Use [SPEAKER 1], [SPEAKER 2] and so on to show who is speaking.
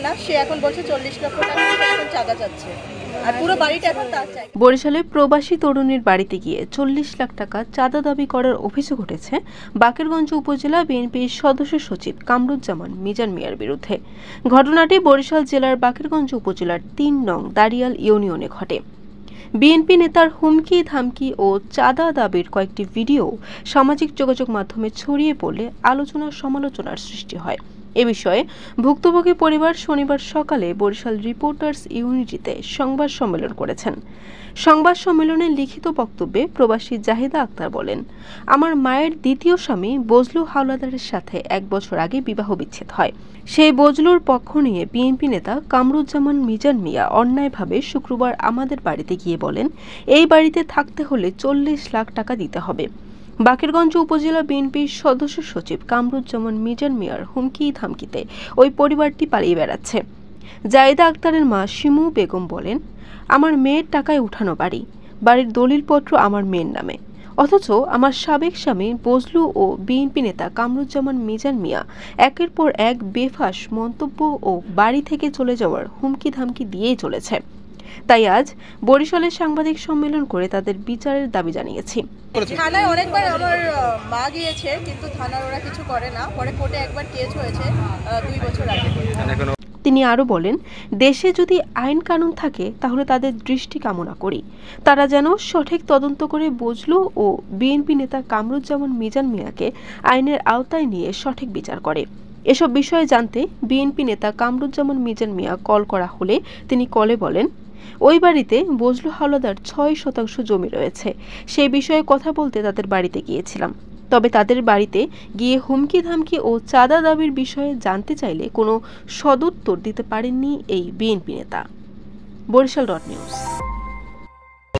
[SPEAKER 1] না, সে এখন বলছে 40 লক্ষ টাকা এখন চাঁদা চাচ্ছে আর পুরো বাড়িটা এখন তার চাই।
[SPEAKER 2] বরিশালে প্রবাসী তরুণীর বাড়িতে গিয়ে 40 লাখ টাকা চাঁদা দাবি করার অভিযোগ উঠেছে বাকেরগঞ্জ উপজেলা বিএনপির সদস্য সচিব কামরুজ্জামান মিজান মিয়ার বিরুদ্ধে। ঘটনাটি বরিশাল জেলার বাকেরগঞ্জ উপজেলার ৩ নং দাড়িয়াল ইউনিয়নে ঘটে। বিএনপি নেতার হুমকি ধামকি ও চাঁদা দাবির কয়েকটি ভিডিও সামাজিক যোগাযোগ মাধ্যমে ছড়িয়ে পড়লে আলোচনা সমালোচনার সৃষ্টি হয়। এ বিষয়ে ভুক্তভোগী পরিবার শনিবার সকালে বরিশাল রিপোর্টার্স ইউনিটিতে সংবাদ সম্মেলন করেছেন। সংবাদ সম্মেলনে লিখিত বক্তব্যে প্রবাসী জাহিদা আক্তার বলেন, আমার মায়ের দ্বিতীয় স্বামী বজলু হাওলাদারের সাথে 1 বছর আগে বিবাহ বিচ্ছেদ হয়। সেই বজলুর পক্ষ নিয়ে বিএনপি নেতা কামরুজ্জামান মিজান মিয়া অন্যায়ভাবে শুক্রবার আমাদের বাড়িতে গিয়ে বলেন, এই বাড়িতে থাকতে হলে 40 লাখ টাকা দিতে হবে। বাকেরগঞ্জ উপজেলা বিএনপির সদস্য সচিব কামরুজ্জামান মিজান মিয়ার হুমকি ধামকিতে ওই পরিবারটি পালিয়ে বেড়াচ্ছে। জায়েদা আক্তারের মা শিমু বেগম বলেন, আমার মেয়ের টাকায় উঠানো বাড়ির দলিলপত্র আমার মেয়ের নামে, অথচ আমার সাবেক স্বামী বজলু ও বিএনপি নেতা কামরুজ্জামান মিজান মিয়া একের পর এক বেফাঁস মন্তব্য ও বাড়ি থেকে চলে যাওয়ার হুমকি ধামকি দিয়েই চলেছে। তাই আজ বরিশালে সাংবাদিক সম্মেলন করে তাদের বিচারের দাবি জানিয়েছি।
[SPEAKER 1] থানায় অনেকবার আমার মা গিয়েছে, কিন্তু থানার ওরা কিছু করে না। পরে কোর্টে একবার কেস হয়েছে 2 বছর আগে।
[SPEAKER 2] তিনি আরো বলেন, দেশে যদি আইন কানুন থাকে তাহলে তাদের দৃষ্টি কামনা করি, তারা যেন সঠিক তদন্ত করে বজলু ও বিএনপি নেতা কামরুজ্জামান মিজান মিয়াকে আইনের আওতায় নিয়ে সঠিক বিচার করে। এসব বিষয়ে জানতে বিএনপি নেতা কামরুজ্জামান মিজান মিয়া কল করা হলে তিনি কলে বলেন, ওই বাড়িতে বজলু হাওলাদার 6% জমি রয়েছে, সেই বিষয়ে কথা বলতে তাদের বাড়িতে গিয়েছিলাম। তবে তাদের বাড়িতে গিয়ে হুমকি ধামকি ও চাঁদা দাবির বিষয়ে জানতে চাইলে কোনো সদুত্তর দিতে পারেননি এই বিএনপি নেতা। বরিশাল.নিউজ।